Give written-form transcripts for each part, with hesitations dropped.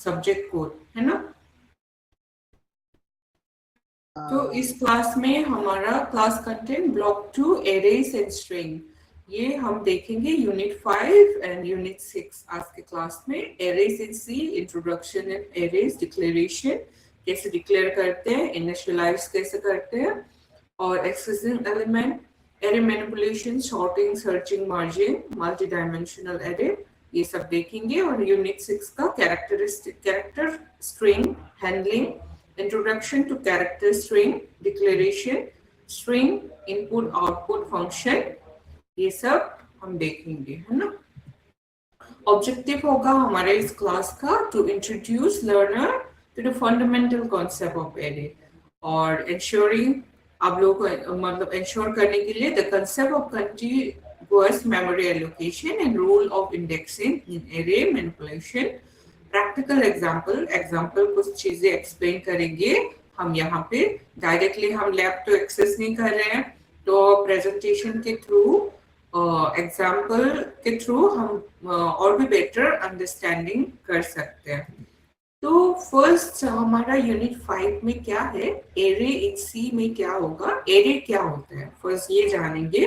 Subject code, है ना। तो इस क्लास में हमारा class content block 2 arrays and string, ये हम देखेंगे यूनिट 5 एंड यूनिट 6 आज के क्लास में। Arrays in C, introduction in arrays, declaration कैसे डिक्लेयर करते हैं, इनिशियलाइज कैसे करते हैं, और accessing element, array manipulation, sorting, searching, merging, multidimensional array, ये सब देखेंगे। और यूनिट 6 का character string handling, introduction to character string, declaration, string input output function, ये सब हम देखेंगे, है ना। ऑब्जेक्टिव होगा हमारे इस क्लास का to introduce learner to the fundamental concept of array, और इंश्योरिंग आप लोग को मतलब इंश्योर करने के लिए the concept of continuous memory allocation and rule of indexing in array manipulation. Practical example कुछ चीजें एक्सप्लेन करेंगे हम यहाँ पे। डायरेक्टली हम लैब तो एक्सेस नहीं कर रहे हैं, तो प्रेजेंटेशन के थ्रू, एग्जांपल के थ्रू हम और भी बेटर अंडरस्टैंडिंग कर सकते हैं। तो फर्स्ट हमारा यूनिट 5 में क्या है, एरे इन सी में क्या होगा, एरे क्या होता है फर्स्ट ये जानेंगे।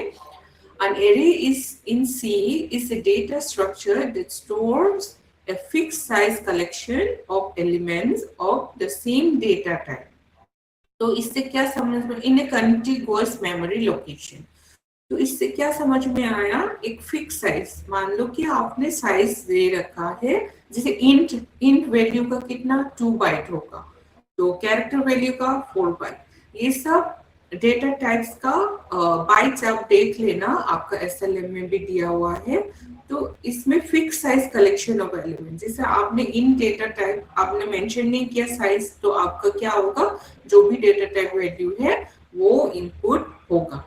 An array is in C is a data structure that stores a fixed size collection of elements of the same data type. तो इससे क्या समझ में, इन ए कंटीन्यूअस मेमोरी लोकेशन, तो इससे क्या समझ में आया, एक फिक्स साइज, मान लो कि आपने साइज दे रखा है, जैसे इंट वैल्यू का कितना 2 बाइट होगा, तो कैरेक्टर वैल्यू का 4 बाइट, ये सब डेटा टाइप्स का बाइट्स आप देख लेना, आपका एसएलएम में भी दिया हुआ है। तो इसमें fix size collection of element, जैसे आपने इन डेटा टाइप आपने मेंशन नहीं किया साइज, तो आपका क्या होगा, जो भी डेटा टाइप वैल्यू है वो इनपुट होगा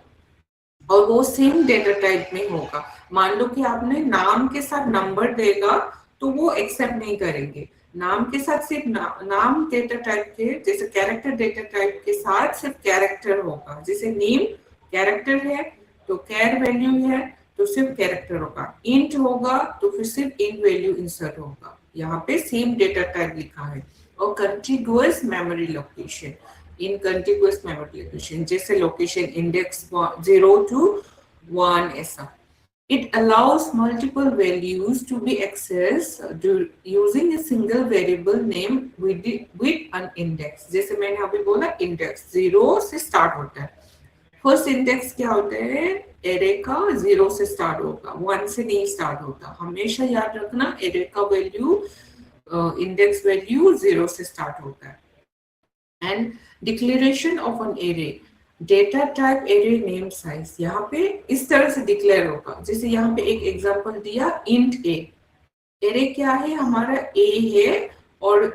और वो सेम डेटा टाइप में होगा। मान लो कि आपने नाम के साथ नंबर देगा तो वो एक्सेप्ट नहीं करेंगे, नाम के साथ सिर्फ नाम डेटा टाइप के, जैसे कैरेक्टर डेटा टाइप के साथ सिर्फ कैरेक्टर होगा, जैसे नेम कैरेक्टर है तो कैर वैल्यू है तो सिर्फ कैरेक्टर होगा, इंट होगा तो फिर सिर्फ इंट वैल्यू इंसर्ट होगा, यहाँ पे सेम डेटा टाइप लिखा है। और कंटीन्यूअस मेमोरी लोकेशन, इन कंटीन्यूअस मेमोरी लोकेशन जैसे लोकेशन इंडेक्स 0 to 1 ऐसा, it allows multiple values to be accessed using a single variable name with an index। जैसे मैंने अभी बोला इंडेक्स 0 से स्टार्ट होता है, फर्स्ट इंडेक्स क्या होता है, एरे का 0 से स्टार्ट होगा, 1 से नहीं स्टार्ट होता, हमेशा याद रखना एरे का वैल्यू इंडेक्स वैल्यू 0 से स्टार्ट होता है। And declaration of an array, data type array name size, यहाँ पे इस तरह से डिक्लेयर होगा, जैसे यहाँ पे एक एग्जांपल दिया इंट ए, एरे क्या है हमारा ए है और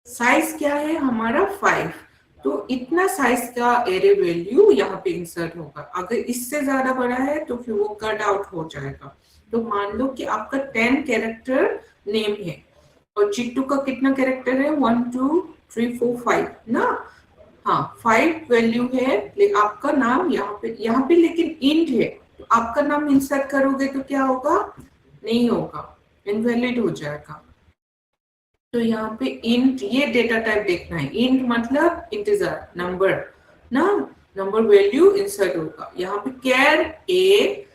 साइज क्या है हमारा 5, तो इतना साइज का एरे वैल्यू यहाँ पे इंसर्ट होगा, अगर इससे ज्यादा बड़ा है तो फिर वो कट आउट हो जाएगा। तो मान लो कि आपका 10 कैरेक्टर नेम है और चिट्टू का कितना कैरेक्टर है 1 2 3 4 5 ना, हाँ 5 वैल्यू है, लेकिन आपका नाम यहाँ पे लेकिन इंट है, तो आपका नाम इंसर्ट करोगे तो क्या होगा, नहीं होगा, इनवैलिड हो जाएगा। तो यहाँ पे इंट, ये डेटा टाइप देखना है, इंट मतलब इंटीजर नंबर ना, नंबर वैल्यू इंसर्ट होगा। यहाँ पे कैर ए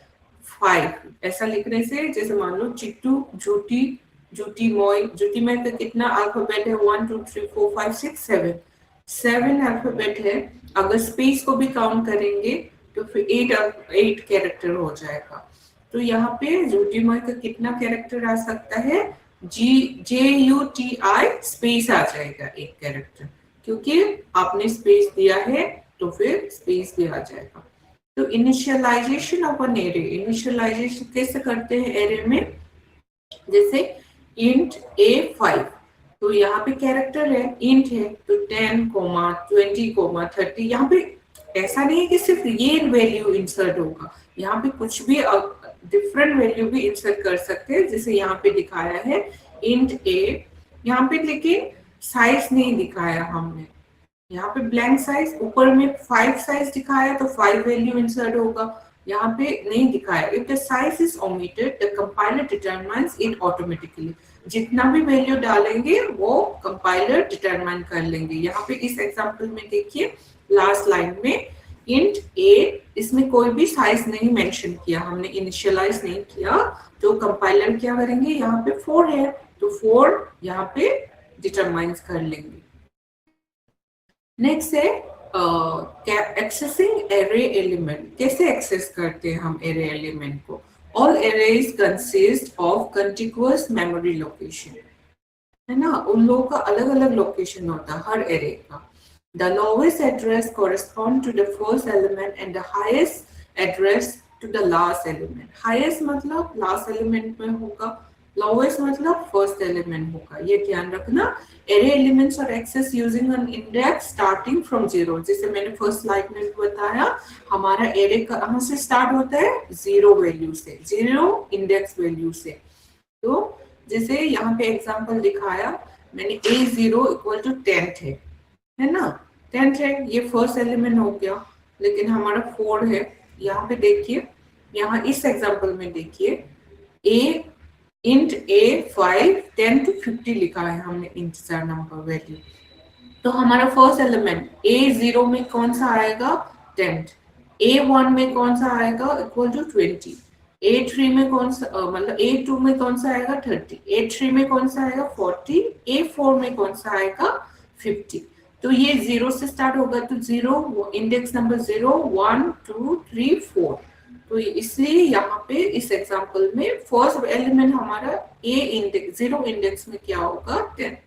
5 ऐसा लिखने से, जैसे मान लो चिट्टू जूटी मोई का कितना अल्फाबेट है 1 2 3 4 5 6 7 अल्फाबेट है, अगर स्पेस को भी काउंट करेंगे तो फिर 8 कैरेक्टर हो जाएगा। तो यहाँ पे जूटी मोई का कितना कैरेक्टर आ सकता है, JUTI स्पेस आ जाएगा एक कैरेक्टर, क्योंकि आपने स्पेस दिया है तो फिर स्पेस भी आ जाएगा। तो initialisation of an array, initialisation कैसे करते हैं एरे में, जैसे इंट A5, तो यहाँ पे कैरेक्टर है इंट है तो 10, 20, 30, यहाँ पे ऐसा नहीं है कि सिर्फ ये वैल्यू इंसर्ट होगा, यहाँ पे कुछ भी डिफरेंट वैल्यू भी इंसर्ट कर सकते हैं, जैसे यहाँ पे दिखाया है इंट A, यहाँ पे लेकिन साइज नहीं दिखाया हमने, यहाँ पे ब्लैंक साइज, ऊपर में 5 साइज दिखाया तो 5 वैल्यू इंसर्ट होगा, यहाँ पे नहीं दिखाया। If the size is omitted the compiler determines it automatically, जितना भी वैल्यू डालेंगे वो कंपाइलर डिटरमाइन कर लेंगे। यहाँ पे इस एग्जांपल में देखिए लास्ट लाइन में इंट ए, इसमें कोई भी साइज नहीं मेंशन किया, हमने इनिशियलाइज नहीं किया, तो कंपाइलर क्या करेंगे, यहाँ पे 4 है तो 4 यहाँ पे डिटरमाइन कर लेंगे। नेक्स्ट है एक्सेसिंग एरे एलिमेंट। कैसे एक्सेस करते हैं हम एरे एलिमेंट को? All arrays consist of contiguous memory location, है ना, उन लोगों का अलग अलग लोकेशन होता है हर एरे का। The lowest address correspond to the first element and the highest address to the last element. Highest मतलब last element में होगा, lowest मतलब first element होगा, ये ध्यान रखना। Array elements are accessed using an index starting from 0. जैसे मैंने फर्स्ट स्लाइड में बताया, हमारा एरे कहाँ से स्टार्ट होता है? 0 वैल्यू से, 0 इंडेक्स वैल्यू से। तो जैसे यहाँ पे एग्जांपल दिखाया मैंने, A0 इक्वल टू 10 है ना, 10 है, ये फर्स्ट एलिमेंट हो गया, लेकिन हमारा 4 है। यहाँ पे देखिए, यहाँ इस एग्जांपल में देखिए a int a5 10 to 50 लिखा है हमने इंटीजर नंबर वैल्यू। तो हमारा फर्स्ट एलिमेंट A0 में कौन सा आएगा? 10, A1 में कौन सा आएगा? इक्वल टू 20, A3 में कौन सा मतलब A2 में कौन सा आएगा? 30, A3 में कौन सा आएगा? 40, A4 में कौन सा आएगा? 50। तो ये 0 से स्टार्ट होगा, तो 0 इंडेक्स नंबर 0 1 2 3 4। तो इसलिए यहाँ पे इस एग्जांपल में फर्स्ट एलिमेंट हमारा A इंडेक्स 0 इंडेक्स में क्या होगा? 10,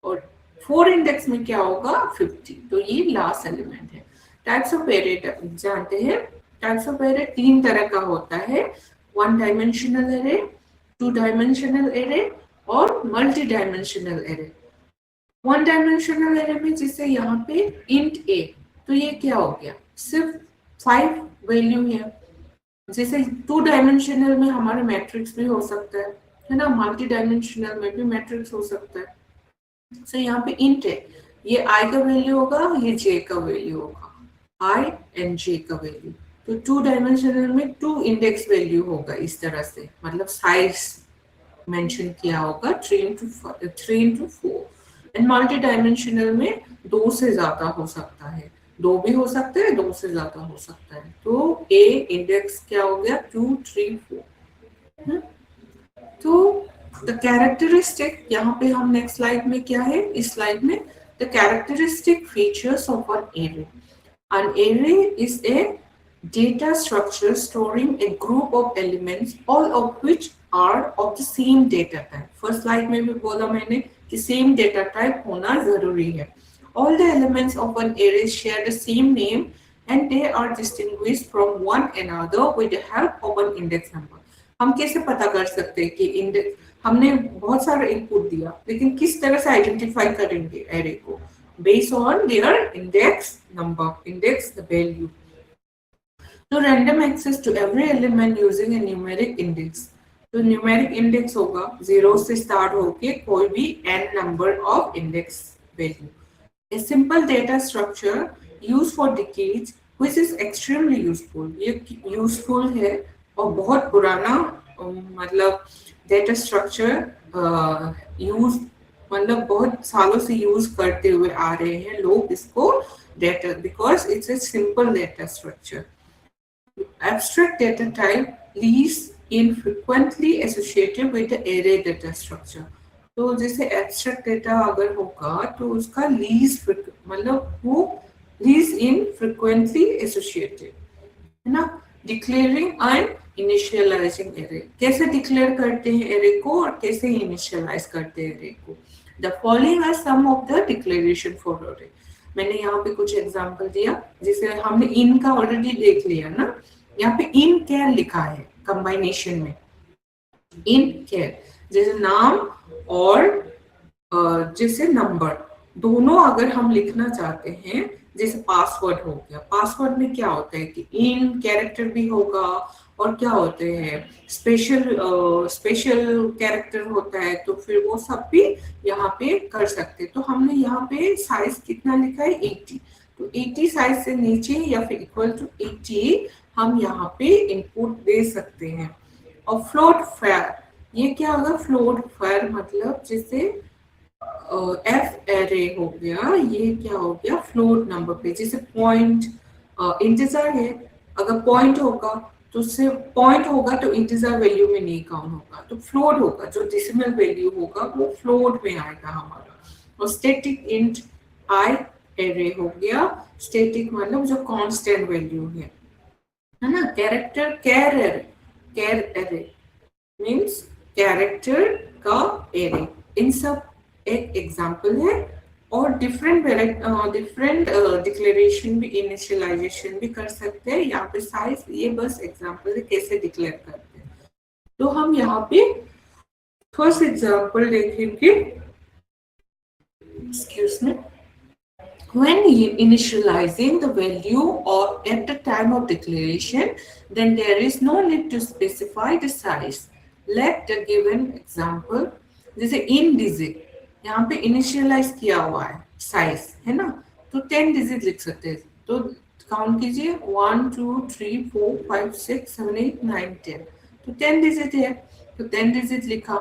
और 4 इंडेक्स में क्या होगा? 50। तो ये लास्ट एलिमेंट है। टाइप्स ऑफ एरे जानते हैं। टाइप्स ऑफ एरे 3 तरह का होता है, 1 डायमेंशनल एरे, 2 डायमेंशनल एरे और multi dimensional array. 1 dimensional array में जैसे यहाँ पे इंट a, तो ये क्या हो गया? सिर्फ 5 वैल्यू है। जैसे 2 डायमेंशनल में हमारा मैट्रिक्स भी हो सकता है ना, मल्टी डायमेंशनल में भी मैट्रिक्स हो सकता है। तो यहाँ पे इंट है, ये i का वैल्यू होगा, ये j का वैल्यू होगा, i एंड j का वैल्यू। तो 2 डायमेंशनल में 2 इंडेक्स वैल्यू होगा इस तरह से, मतलब साइज मेंशन किया होगा 3 into 4। एंड मल्टी डायमेंशनल में 2 से ज्यादा हो सकता है, 2 भी हो सकता है, 2 से ज्यादा हो सकता है। तो a इंडेक्स क्या हो गया? 2 3 4। तो द कैरेक्टरिस्टिक, यहाँ पे हम नेक्स्ट स्लाइड में क्या है, इस स्लाइड में the characteristic features of an array. An array is a data structure storing a group of elements, all of which are of the same data type. First slide में भी बोला मैंने कि same data type होना जरूरी है। All the elements of an array share the same name and they are distinguished from one another with the help of an index number. हम कैसे पता कर सकते हैं कि इंडेक्स, हमने बहुत सारा इनपुट दिया, लेकिन किस तरह से आइडेंटिफाई करेंगे एरे को? Based on their index number, index the value. To random access to every element using a numeric index. तो numeric index होगा 0 से start होके कोई भी n number of index value. A simple data structure used for decades, which is extremely useful. ये useful है और बहुत पुराना मतलब data structure use, मतलब बहुत सालों से यूज करते हुए आ रहे हैं लोग इसको data, because it's a simple data structure. Abstract data type lease in frequently associated with the array data structure. तो जैसे एब्स्ट्रैक्ट डेटा अगर होगा तो उसका लीज मतलब वो लीज इन फ्रीक्वेंटली एसोसिएटेड, है ना। डिक्लेयरिंग एंड इनिशियलाइजिंग एरे, कैसे डिक्लेयर करते हैं एरे को और कैसे इनिशियलाइज करते हैं एरे को। The following are some of the declaration for array. मैंने यहाँ पे कुछ एग्जांपल दिया, जिसे हमने इन का ऑलरेडी देख लिया ना। यहाँ पे इन कैर लिखा है कंबाइनेशन में, इन कैर जैसे नाम और जैसे नंबर दोनों अगर हम लिखना चाहते हैं, जैसे पासवर्ड हो गया, पासवर्ड में क्या होता है कि इन कैरेक्टर भी होगा और क्या होते हैं स्पेशल कैरेक्टर होता है, तो फिर वो सब भी यहाँ पे कर सकते। तो हमने यहाँ पे साइज कितना लिखा है? 80। तो 80 साइज से नीचे या फिर इक्वल टू 80 हम यहाँ पे इनपुट दे सकते हैं। और फ्लोट ये क्या होगा, फ्लोट फॉर मतलब जैसे एफ एरे हो गया, ये क्या हो गया फ्लोट नंबर पे, जैसे पॉइंट इंटीजर है, अगर पॉइंट होगा तो उससे पॉइंट होगा तो इंटीजर वैल्यू में नहीं काउंट होगा, तो फ्लोट होगा, जो डेसिमल वैल्यू होगा वो फ्लोट में आएगा हमारा। और स्टैटिक इंट आई एरे हो गया, स्टैटिक मतलब जो कांस्टेंट वैल्यू है ना। कैरेक्टर कैर एरे, कैर एरे मीन्स कैरेक्टर का एरे, इन सब एक एग्जाम्पल है। और डिफरेंट डिफरेंट डिक्लेरेशन भी, इनिशियलाइजेशन भी कर सकते हैं। यहाँ पे साइज ये बस एग्जाम्पल है कैसे डिक्लेयर करते हैं। तो हम यहाँ पे फर्स्ट एग्जाम्पल देखेंगे, excuse me. When initializing the value or at the time of declaration, then there is no need to specify the size. Let the given example, जैसे in digit, यहाँ पे इनिशियलाइज किया हुआ है साइज है ना, तो 10 डिजिट लिख सकते हैं। तो काउंट कीजिए 1 2 3 4 5 6 7 8 9 10, तो 10 डिजिट है, तो 10 डिजिट लिखा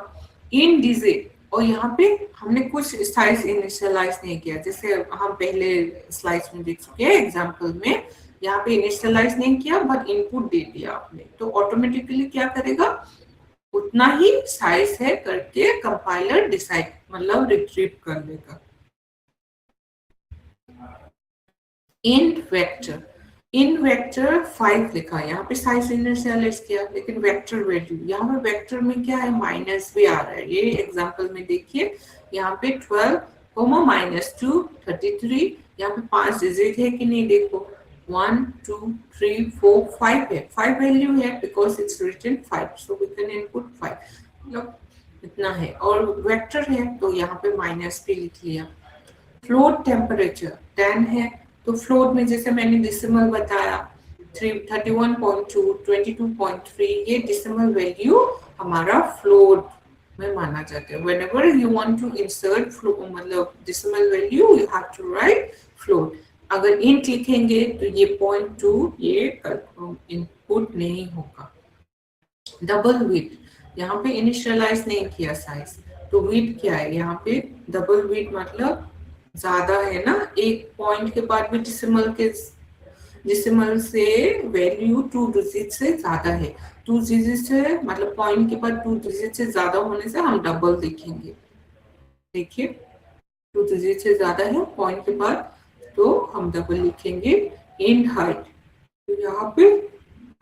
इन डिजिट। और यहाँ पे हमने कुछ साइज इनिशियलाइज नहीं किया, जैसे हम पहले स्लाइड्स में देख चुके हैं एग्जांपल में, यहाँ पे इनिशियलाइज नहीं किया बट इनपुट दे दिया आपने, तो ऑटोमेटिकली क्या करेगा, उतना ही साइज है करके कंपाइलर डिसाइड मतलब रिट्रीव कर लेगा। इंट वेक्टर, इन वेक्टर 5 लिखा है, यहाँ पे साइज इनिशियलाइज किया, लेकिन वेक्टर वैल्यू, यहाँ पे वेक्टर में क्या है, माइनस भी आ रहा है। ये एग्जांपल में देखिए, यहाँ पे 12 -2 33, यहाँ पे 5 डिजिट है कि नहीं, देखो 1 2 3 4 5 है, 5 वैल्यू है because it's written 5, so we can input 5, मतलब इतना है। और वेक्टर है तो यहाँ पे माइनस भी लिख लिया। फ्लोट टेम्परेचर 10 है, तो फ्लोट में जैसे मैंने डिसिमल बताया 31.2 22.3, ये डिसिमल वैल्यू हमारा फ्लोट में माना जाता है। whenever you want to insert float मतलब decimal value, you have to write float। अगर इंट लिखेंगे तो ये 0.2 ये इनपुट नहीं होगा। डबल विथ, यहाँ पे इनिशियलाइज नहीं किया साइज, तो विथ क्या है, यहाँ पे डबल विथ मतलब ज्यादा है ना, एक पॉइंट के बाद भी डिसिमल से वैल्यू 2 डिजिट से ज्यादा है, 2 डिजिट से मतलब पॉइंट के बाद 2 डिजिट से ज्यादा होने से हम डबल लिखेंगे। देखिए 2 डिजिट से ज्यादा है पॉइंट के बाद, तो हम डबल लिखेंगे। इंट हाइट, तो यहाँ पे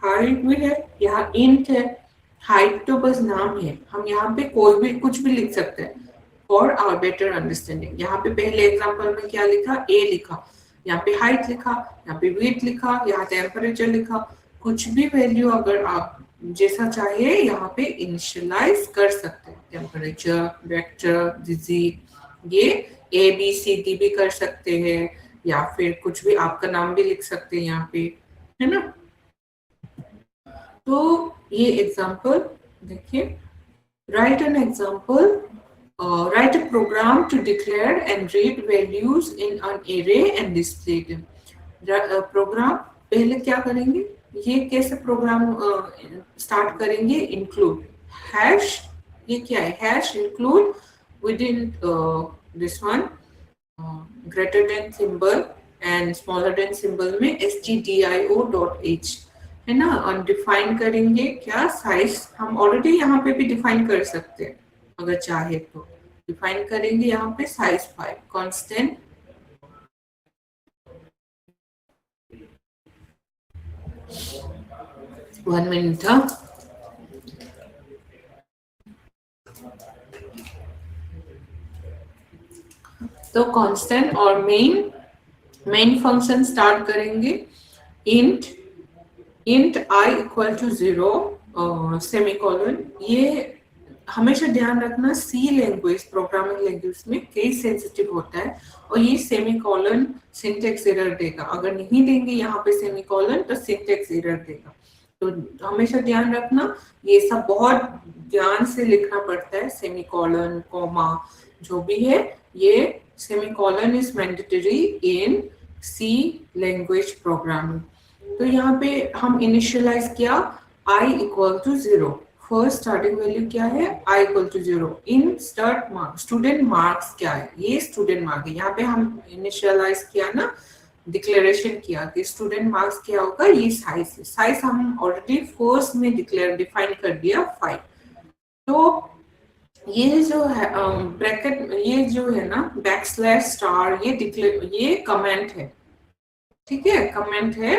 हाइट भी है, यहाँ इंट है, हाइट तो बस नाम है, हम यहाँ पे कोई भी कुछ भी लिख सकते हैं फॉर आवर बेटर अंडरस्टैंडिंग। यहाँ पे पहले एग्जांपल में क्या लिखा, ए लिखा, यहाँ पे हाइट लिखा, यहाँ पे वेट लिखा, यहाँ टेम्परेचर लिखा, कुछ भी वैल्यू अगर आप जैसा चाहिए यहाँ पे इनिशियलाइज कर सकते हैं। टेम्परेचर, वेक्टर, डिजिट, ये ए बी सी डी भी कर सकते हैं, या फिर कुछ भी आपका नाम भी लिख सकते हैं यहाँ पे, है ना। तो ये एग्जांपल देखिए, right an example, write a program to declare and read values in an array and display them। Program पहले क्या करेंगे, ये कैसे प्रोग्राम स्टार्ट करेंगे, इंक्लूड हैश, ये क्या है, hash include with in this one greater than symbol and smaller than symbol में stdio.h है ना, और डिफाइन करेंगे क्या, साइज हम ऑलरेडी यहाँ पे भी डिफाइन कर सकते हैं, अगर चाहे तो डिफाइन करेंगे यहाँ पे साइज 5 कांस्टेंट। वन मिनट था, तो कांस्टेंट और मेन फंक्शन स्टार्ट करेंगे। Int i equal to 0 semicolon, ये हमेशा ध्यान रखना, सी लैंग्वेज प्रोग्रामिंग लैंग्वेज में केस सेंसिटिव होता है, और ये सेमीकोलन सिंटैक्स एरर देगा, अगर नहीं देंगे यहाँ पे सेमीकोलन तो सिंटैक्स एरर देगा, तो हमेशा ध्यान रखना, ये सब बहुत ध्यान से लिखना पड़ता है, सेमीकोलन कॉमा जो भी है, ये semicolon is mandatory in C language programming. तो यहाँ पे हम इनिशियलाइज किया i equal to 0 first starting value क्या है, i equal to 0 in start marks, student marks क्या है, ये स्टूडेंट मार्क है। यहाँ पे हम इनिशियलाइज किया ना, डिक्लेरेशन किया कि स्टूडेंट मार्क्स क्या होगा, ये साइज है। साइज हम ऑलरेडी फर्स्ट में डिफाइन कर दिया 5। तो ये जो है ब्रैकेट, ये जो है ना बैकस्लैश स्टार, ये कमेंट है, ठीक है, कमेंट है।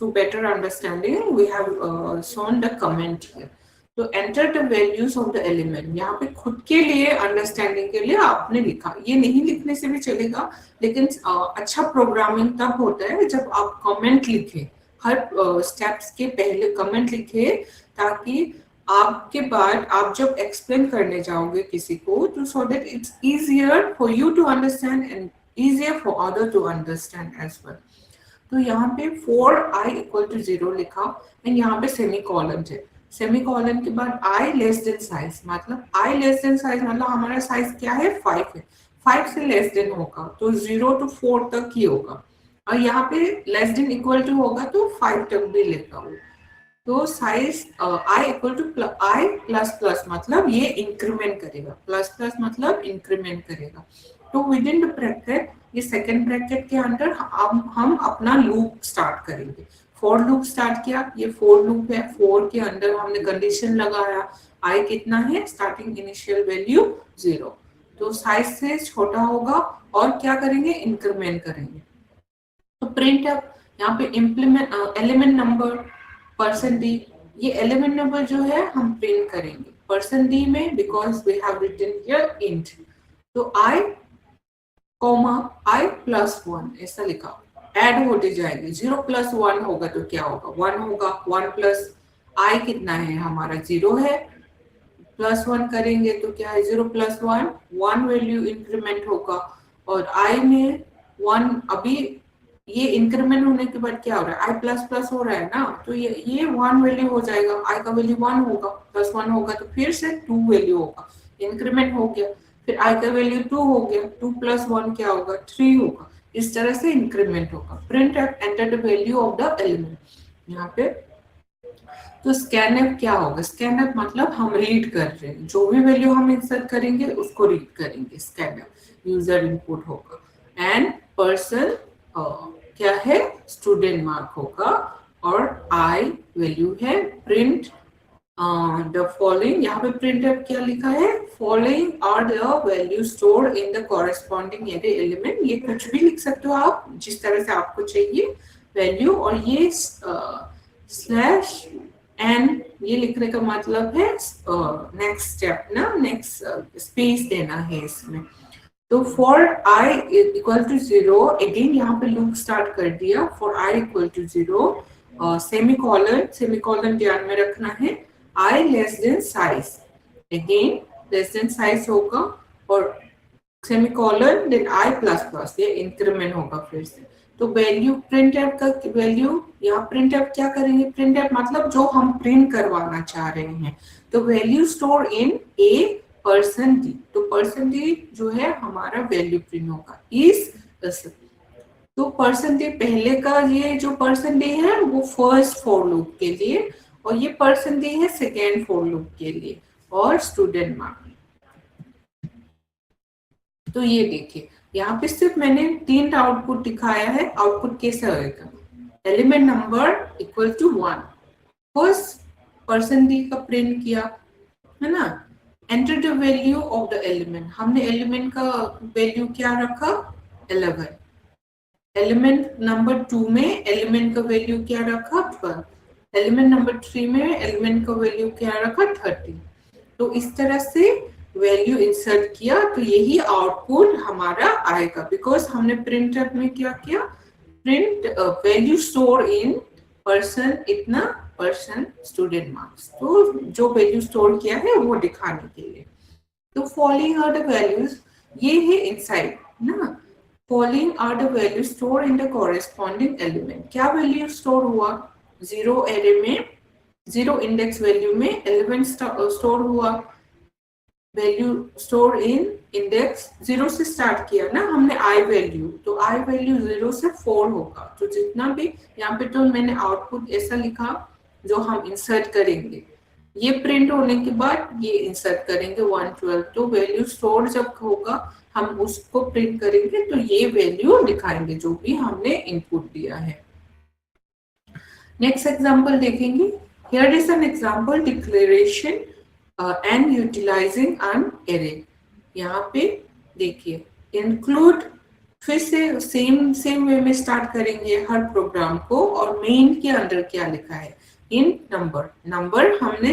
To better understanding we have shown the comment here. तो enter the values of the element, यहाँ पे खुद के लिए अंडरस्टैंडिंग के लिए आपने लिखा, ये नहीं लिखने से भी चलेगा, लेकिन अच्छा प्रोग्रामिंग तब होता है जब आप कमेंट लिखे, हर स्टेप्स के पहले कमेंट लिखे, ताकि आपके बाद आप जब एक्सप्लेन करने जाओगे किसी को, तो so that it's easier for you to understand and easier for other to understand as well. तो यहाँ पे 4i इक्वल टू 0 लिखा एंड यहाँ पे सेमी कॉलन है। सेमी कॉलन के बाद i लेस देन साइज, मतलब i लेस देन साइज मतलब हमारा साइज क्या है, 5 है। 5 से लेस देन होगा तो 0 to 4 तक ही होगा, और यहाँ पे लेस देन इक्वल टू होगा तो 5 तक भी लेगा वो। तो size i equal to i plus plus मतलब ये इंक्रीमेंट करेगा, प्लस प्लस मतलब इंक्रीमेंट करेगा। तो विद इन द ब्रैकेट, ये सेकेंड ब्रैकेट के अंदर हम अपना लूप स्टार्ट करेंगे। फॉर लूप स्टार्ट किया, ये फॉर लूप है, फॉर के अंदर हमने कंडीशन लगाया, i कितना है, स्टार्टिंग इनिशियल वैल्यू 0, तो साइज से छोटा होगा और क्या करेंगे, इंक्रीमेंट करेंगे। तो प्रिंट अप, यहाँ पे इम्प्लीमेंट एलिमेंट नंबर %d, ये एलिमेंट नंबर जो है हम प्रिंट करेंगे %d में, because we have written here int. तो i कॉमा i प्लस 1 ऐसा लिखा, ऐड होते जाएंगे, 0 प्लस 1 होगा तो क्या होगा, 1 होगा। 1 प्लस i कितना है हमारा, 0 है, प्लस 1 करेंगे तो क्या है, 0 प्लस 1 1 वैल्यू इंक्रीमेंट होगा। और i में 1, अभी ये इंक्रीमेंट होने के बाद क्या हो रहा है, i प्लस प्लस हो रहा है ना, तो ये 1 वैल्यू हो जाएगा, i का वैल्यू 1 होगा, प्लस 1 होगा तो फिर से 2 वैल्यू होगा, इंक्रीमेंट हो गया। फिर i का वैल्यू 2 हो गया, 2 प्लस 1 क्या होगा, 3 होगा, इस तरह से इंक्रीमेंट होगा। Print enter the value of the element, यहाँ पे। तो स्कैनफ क्या होगा, स्कैनफ मतलब हम रीड कर रहे हैं, जो भी वैल्यू हम इंसर्ट करेंगे उसको रीड करेंगे, स्कैनफ यूजर इनपुट होगा। एंड पर्सन क्या है, स्टूडेंट मार्क होगा, और i वैल्यू है। प्रिंट द फॉलोइंग, यहाँ पे प्रिंट अप क्या लिखा है, following are the value stored in the corresponding array element, ये कुछ भी लिख सकते हो आप जिस तरह से आपको चाहिए वैल्यू। और ये स्लैश एन, ये लिखने का मतलब है नेक्स्ट स्टेप ना, नेक्स्ट स्पेस देना है इसमें। तो for i equal to 0, again यहाँ पे लूप स्टार्ट कर दिया, for i equal to 0 semicolon ध्यान में रखना है, i less than size, again less than size होगा, और semicolon then i plus plus, ये इंक्रीमेंट होगा फिर से। तो वैल्यू प्रिंट एफ का वैल्यू, यहाँ प्रिंट एफ क्या करेंगे, प्रिंट एफ मतलब जो हम प्रिंट करवाना चाह रहे हैं, तो value store in a %d, तो %d जो है हमारा वैल्यू प्रिंट होगा इस। तो %d पहले का, ये जो %d है वो फर्स्ट फॉर लूप के लिए, और ये %d है सेकेंड फॉर लूप के लिए, और स्टूडेंट मार्क। तो ये देखिए यहाँ पे सिर्फ मैंने 3 आउटपुट दिखाया है, आउटपुट कैसे होगा, element number equal to 1, first %d का प्रिंट किया है ना। Enter the value of the element, हमने एलिमेंट का वैल्यू क्या रखा, 11। एलिमेंट नंबर 2 में एलिमेंट का वैल्यू क्या रखा, 12। एलिमेंट नंबर 3 में एलिमेंट का वैल्यू क्या रखा, 13। तो इस तरह से वैल्यू इंसर्ट किया, तो यही आउटपुट हमारा आएगा, बिकॉज हमने प्रिंटर में क्या किया, print value store in person इतना पर्सन स्टूडेंट मार्क्स, तो जो वैल्यू स्टोर किया है वो दिखाने के लिए। तो फॉलोइंग आर द वैल्यूज, ये है इनसाइड ना, following are the value store in the corresponding element. क्या वैल्यू स्टोर हुआ, 0 एरे में 0 इंडेक्स वैल्यू में एलिमेंट स्टोर हुआ, वैल्यू स्टोर इन इंडेक्स 0 से स्टार्ट किया ना हमने i वैल्यू, तो i वैल्यू 0 से 4 होगा, तो जितना भी यहाँ पे, तो मैंने आउटपुट ऐसा लिखा जो हम इंसर्ट करेंगे, ये प्रिंट होने के बाद ये इंसर्ट करेंगे 112। तो वैल्यू स्टोर जब होगा हम उसको प्रिंट करेंगे तो ये वैल्यू दिखाएंगे जो भी हमने इनपुट दिया है। नेक्स्ट एग्जांपल देखेंगे। Here is an example declaration and utilizing an array. यहाँ पे देखिए इंक्लूड, फिर से सेम वे में स्टार्ट करेंगे हर प्रोग्राम को। और मेन के अंदर क्या लिखा है, इन नंबर हमने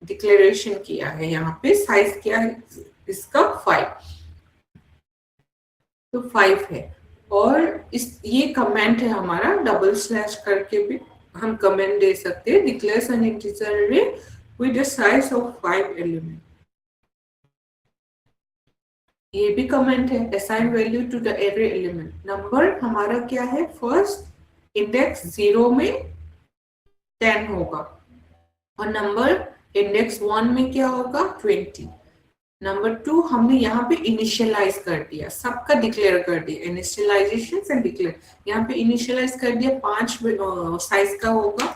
डिक्लेरेशन किया है। यहाँ पे साइज क्या है इसका 5, तो 5 है। और ये कमेंट है हमारा, डबल स्लैश करके भी हम कमेंट दे सकते हैं। Declares an integer array with a size of 5 element. ये भी कमेंट है। Assign value to the array element. Number हमारा क्या है, फर्स्ट इंडेक्स 0 में 10 होगा और नंबर इंडेक्स 1 में क्या होगा 20। नंबर 2 हमने यहाँ पे इनिशियलाइज कर दिया, सबका डिक्लेयर कर दिया, इनिशियलाइजेशन एंड डिक्लेयर। यहाँ पे इनिशियलाइज कर दिया 5 साइज का होगा।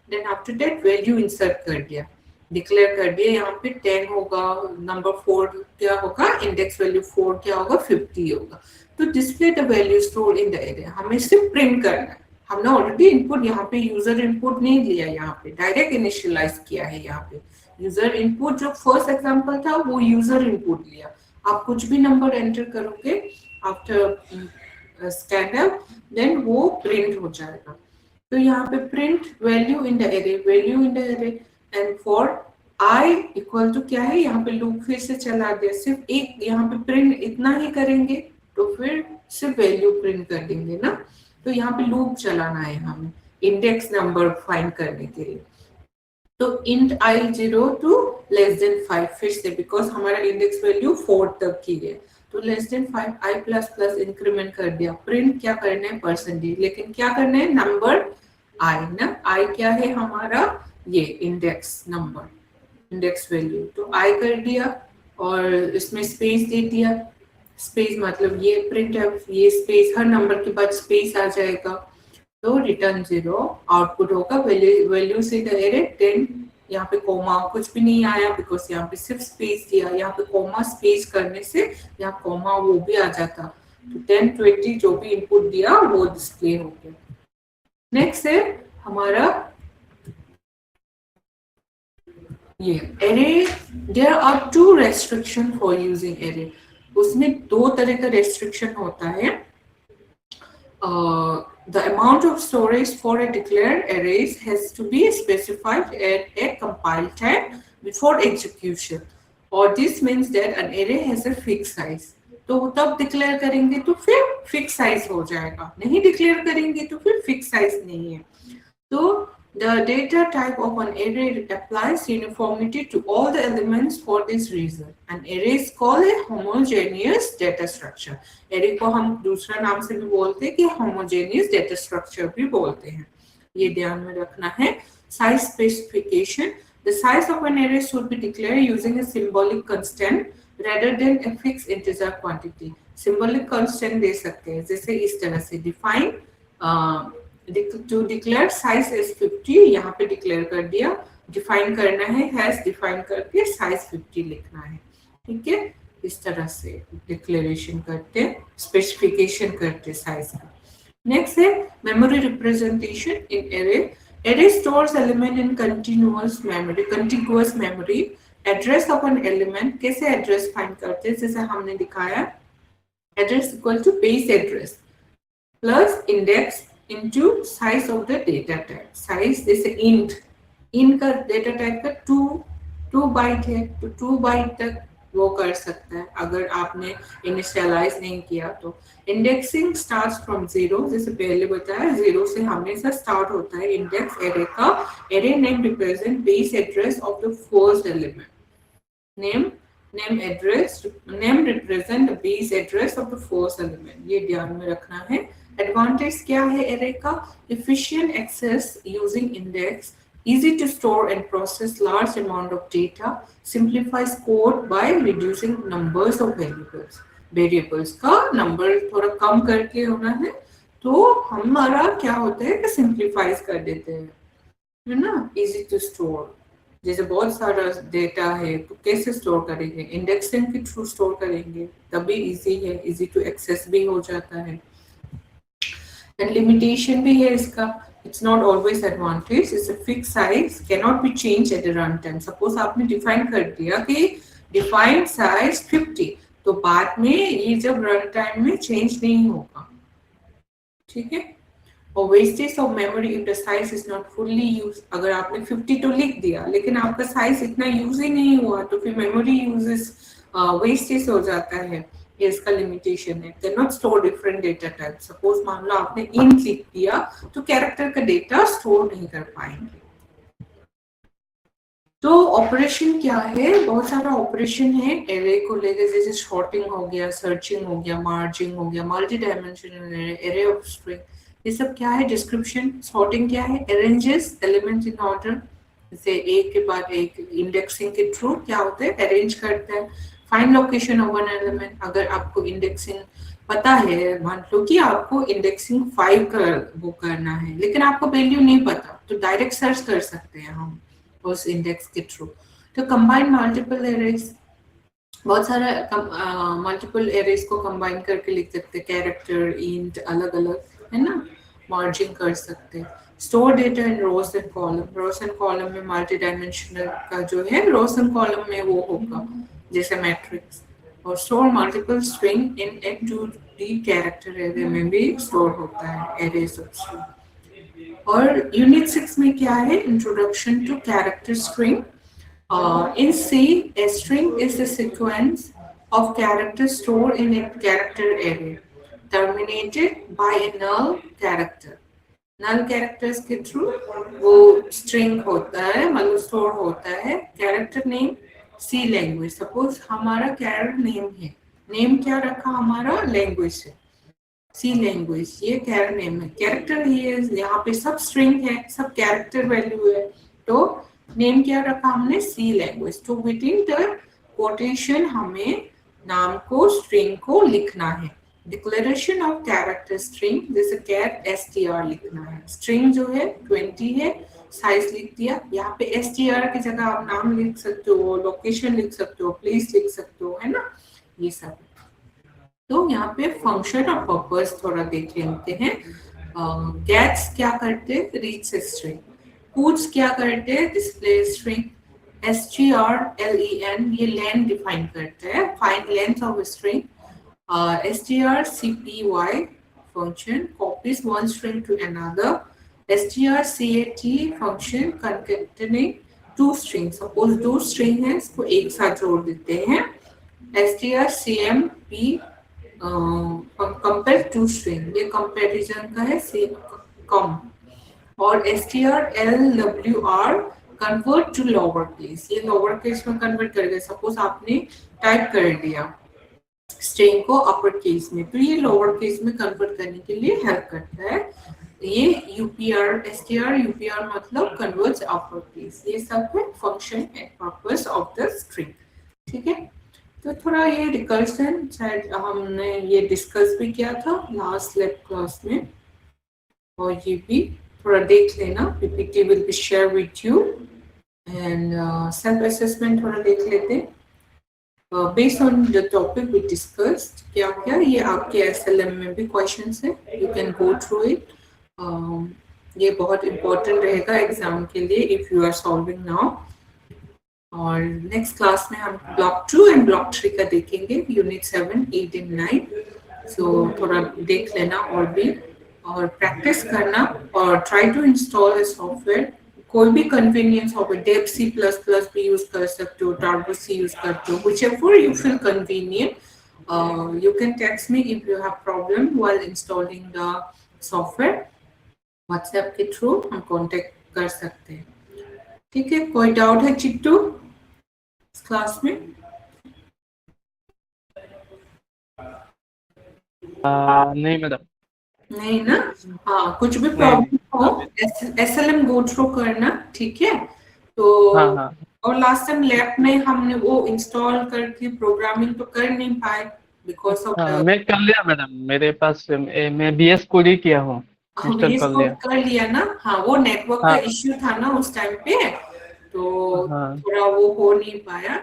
Then after that value insert कर दिया, डिक्लेयर कर दिया। यहाँ पे 10 होगा, नंबर 4 क्या होगा, इंडेक्स वैल्यू 4 क्या होगा 50 होगा। तो display the value store in the array, हमें सिर्फ प्रिंट करना है। हमने ऑलरेडी इनपुट यहाँ पे यूजर इनपुट नहीं लिया, यहाँ पे डायरेक्ट इनिशियलाइज किया है। यहाँ पे यूजर इनपुट जो फर्स्ट एग्जांपल था वो यूजर इनपुट लिया। आप कुछ भी नंबर एंटर करोगे आफ्टर स्कैनर देन वो प्रिंट हो जाएगा। तो यहाँ पे print value in the array, value in the array and for I equal to क्या है, यहाँ पे लूप फिर से चला दिया। सिर्फ एक यहाँ पे प्रिंट इतना ही करेंगे तो फिर सिर्फ वैल्यू प्रिंट कर देंगे ना। तो यहाँ पे लूप चलाना है हमें इंडेक्स नंबर फाइंड करने के लिए। तो int i 0 to less than 5 फिर से, बिकॉज हमारा इंडेक्स वैल्यू 4 तक की है। तो less than 5 i plus plus increment कर दिया। प्रिंट क्या करना है परसेंटेज, लेकिन क्या करना है नंबर i ना। i क्या है हमारा, ये इंडेक्स नंबर, इंडेक्स वैल्यू। तो i कर दिया और इसमें स्पेस दे दिया। स्पेस मतलब ये प्रिंट है, ये स्पेस हर नंबर के बाद स्पेस आ जाएगा। तो रिटर्न 0 आउटपुट होगा वैल्यू से द एरे 10। यहाँ पे कोमा कुछ भी नहीं आया बिकॉज यहाँ पे सिर्फ स्पेस दिया। यहाँ पे कोमा स्पेस करने से यहाँ कोमा वो भी आ जाता। तो 10 20 जो भी इनपुट दिया वो डिस्प्ले हो गया। नेक्स्ट है हमारा ये array. There are 2 restriction for using array. उसमें 2 तरह का रेस्ट्रिक्शन होता है। The amount of storage for a declared arrays has to be specified at a compile time before execution, or this means that an array has a fixed size. तो तब declare करेंगे तो फिर फिक्स साइज हो जाएगा, नहीं declare करेंगे तो फिर फिक्स साइज नहीं है। तो the data type of an array applies uniformity to all the elements for this reason. An array is called a homogeneous data structure. Array को हम दूसरा नाम से भी बोलते हैं कि homogeneous data structure भी बोलते हैं। ये ध्यान में रखना है। Size specification. The size of an array should be declared using a symbolic constant rather than a fixed integer quantity. Symbolic constant दे सकते हैं, जैसे इस तरह से define to declare size is 50, यहाँ पे डिक्लेयर कर दिया। डिफाइन करना है हैश डिफाइन करके साइज 50 लिखना है। ठीक है, इस तरह से डिक्लेरेशन करते, स्पेसिफिकेशन करते साइज का। नेक्स्ट है memory representation in array. Array stores element in continuous memory. Address of an element, कैसे एड्रेस फाइंड करते हैं, जैसे हमने दिखाया address equal to base address plus index into size of the data type। Size जैसे int का data type का 2 bite है तो 2 बाइट तक वो कर सकता है अगर आपने इनिशियलाइज नहीं किया तो। इंडेक्सिंग स्टार्ट्स फ्रॉम 0, जैसे पहले बताया 0 से हमेशा स्टार्ट होता है इंडेक्स एरे का। Array name represent base address of the first element. Name represent the base address of the first element. ये ध्यान में रखना है। एडवांटेज क्या है एरे का, efficient access using index, easy to store and process large amount of data, simplifies code by reducing numbers of variables का number थोड़ा कम करके होना है तो हमारा क्या होता है कि सिंप्लीफाइज कर देते हैं, है ना। easy to store, जैसे बहुत सारा डेटा है तो कैसे स्टोर करेंगे, इंडेक्सिंग के थ्रू स्टोर करेंगे, तभी इजी है, इजी टू एक्सेस भी हो जाता है। एंड लिमिटेशन भी है इसका, it's not always advantage, it's a fix size cannot be change at the run time. Suppose आपने डिफाइन कर दिया कि डिफाइन साइज 50, तो बाद में ये जब रन टाइम में चेंज नहीं होगा, ठीक है। और wastage of memory if the size is not fully use, अगर आपने 50 तो लिख दिया लेकिन आपका साइज इतना यूज ही नहीं हुआ तो फिर मेमोरी यूजेस वेस्टेज हो जाता है, ये इसका लिमिटेशन है। Can not store different data type, suppose मान लो आपने इंट लिख दिया तो कैरेक्टर का डेटा स्टोर नहीं कर पाएंगे। तो ऑपरेशन क्या है, बहुत सारा ऑपरेशन है एरे को लेकर, जैसे शॉर्टिंग हो गया, सर्चिंग हो गया, मार्जिंग हो गया, multi dimensional array of string, ये सब क्या है, डिस्क्रिप्शन। सॉर्टिंग क्या है, अरेंजेस एलिमेंट्स इन ऑर्डर, जैसे एक के बाद एक इंडेक्सिंग के थ्रू क्या होता है, अरेंज करता है। Find location of one element, अगर आपको इंडेक्सिंग पता है, मान लो कि आपको इंडेक्सिंग 5 का वो करना है लेकिन आपको वैल्यू नहीं पता, तो डायरेक्ट सर्च कर सकते हैं हम उस इंडेक्स के थ्रू। तो कंबाइन मल्टीपल एरेज, बहुत सारा मल्टीपल एरेज को कंबाइन करके लिख सकते हैं, कैरेक्टर, इंट, अलग अलग, है ना, मार्जिंग कर सकते हैं। Store data in rows and column, rows and column में मल्टी डायमेंशनल का जो है रोज एंड कॉलम में वो होगा जैसे मैट्रिक्स। और store multiple string in a 2D character array में भी स्टोर होता है एरेज ऑफ स्ट्रिंग। और यूनिट 6 में क्या है, introduction to character string. In C, a string is a sequence of characters stored in a character array, terminated by a null character. Null characters के through वो string होता है, मतलब store होता है। Character name C language, suppose हमारा character name है, name क्या रखा हमारा, लैंग्वेज है, C लैंग्वेज, ये कैरेक्टर नेम है। कैरेक्टर ये यहाँ पे सब स्ट्रिंग है, सब कैरेक्टर वैल्यू है, तो नेम क्या रखा हमने, C लैंग्वेज। तो विद इन द कोटेशन हमें नाम को, स्ट्रिंग को लिखना है। डिक्लेरेशन ऑफ कैरेक्टर स्ट्रिंग, जैसे कैर str लिखना है, स्ट्रिंग जो है 20 है, साइज लिख दिया, यहाँ पे str की जगह आप नाम लिख सकते हो, लोकेशन लिख सकते हो, प्लेस लिख सकते हो, है ना, ये सब। तो यहाँ पे फंक्शन और पर्पस थोड़ा देख लेते हैं। गेट्स क्या करते हैं, रीड्स स्ट्रिंग। puts क्या करते हैं, डिस्प्ले स्ट्रिंग। strlen, ये लेंथ डिफाइन करता है, find length of string. strcpy function copies one string to another. strcat function concatenating two strings, suppose दो स्ट्रिंग है, इसको एक साथ जोड़ देते हैं। strcmp compare two string, ये कंपैरिजन का है, कम। और strlwr convert to lower case, ये लोअर केस में कन्वर्ट करेगा। सपोज आपने टाइप कर दिया स्ट्रिंग को अपर केस में, तो ये लोअर केस में कन्वर्ट करने के लिए हेल्प करता है। ये यूपीआर, strupr मतलब कन्वर्ट्स अपर केस, ये सब है function and purpose of the string, ठीक है। तो थोड़ा ये रिकर्सन शायद हमने ये डिस्कस भी किया था लास्ट लैब क्लास में, और ये भी थोड़ा देख लेना, PPT will be share with you. And self assessment थोड़ा देख लेते हैं based on the topic we discussed, क्या क्या ये आपके एसएलएम में भी क्वेश्चंस है, you can go through it. ये बहुत इंपॉर्टेंट रहेगा एग्जाम के लिए if you are solving now. और नेक्स्ट क्लास में हम ब्लॉक 2 एंड ब्लॉक 3 का देखेंगे, यूनिट 7, 8 एंड 9। सो थोड़ा देख लेना और भी, और प्रैक्टिस करना, और ट्राई टू इंस्टॉल सॉफ्टवेयर, कोई भी कन्वीनियंस सॉफ्टवेयर, डेव C++ भी यूज कर सकते हो, टार्बो C यूज करते हो, whichever you feel convenient. You can text me if you have problem while installing the software. WhatsApp के थ्रू हम कांटेक्ट कर सकते हैं, ठीक है। कोई डाउट है चिट्टू इस क्लास में? नहीं मैडम, नहीं ना, हाँ, कुछ भी प्रॉब्लम हो एसएलएम गो थ्रू करना, ठीक है। तो हाँ हाँ, और लास्ट टाइम लैब में हमने वो इंस्टॉल करके प्रोग्रामिंग तो कर नहीं पाए बिकॉज ऑफ मैं कर लिया मैडम, मेरे पास मैं बीएस कोड ही किया हूँ, इंस्टॉल कर लिया। कर लिया ना, हाँ, वो नेटवर्क का हाँ इश्यू था ना उस टाइम पे, तो हाँ थोड़ा वो हो नहीं पाया।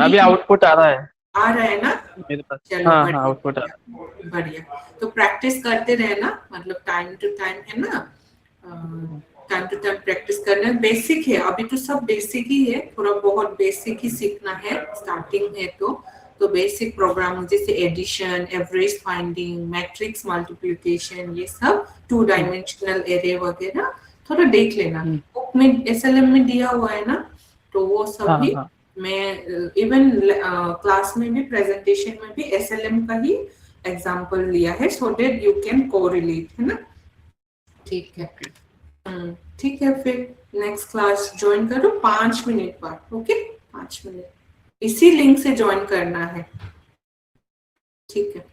अभी आउटपुट आ रहा है आ रहा है ना? मेरे पास। चलो हाँ हाँ बढ़िया आउटपुट आ रहा बढ़िया बढ़िया। तो प्रैक्टिस करते रहना, मतलब टाइम टू टाइम, है ना? है। टाइम टू टाइम प्रैक्टिस करना, बेसिक है अभी तो, सब बेसिक ही है, थोड़ा बहुत बेसिक ही सीखना है, स्टार्टिंग है तो बेसिक प्रोग्राम जैसे addition, average finding, matrix multiplication, ये सब, टू डायमेंशनल एरे वगैरह थोड़ा देख लेना। बुक में एसएलएम में दिया हुआ है ना, तो वो सब हाँ भी हाँ मैं इवन क्लास में भी, प्रेजेंटेशन में भी एसएलएम का ही एग्जांपल लिया है, so that you can correlate, है ना? ठीक है। ठीक है, फिर नेक्स्ट क्लास ज्वाइन करो 5 मिनट बाद, ओके? 5 मिनट इसी लिंक से ज्वाइन करना है, ठीक है?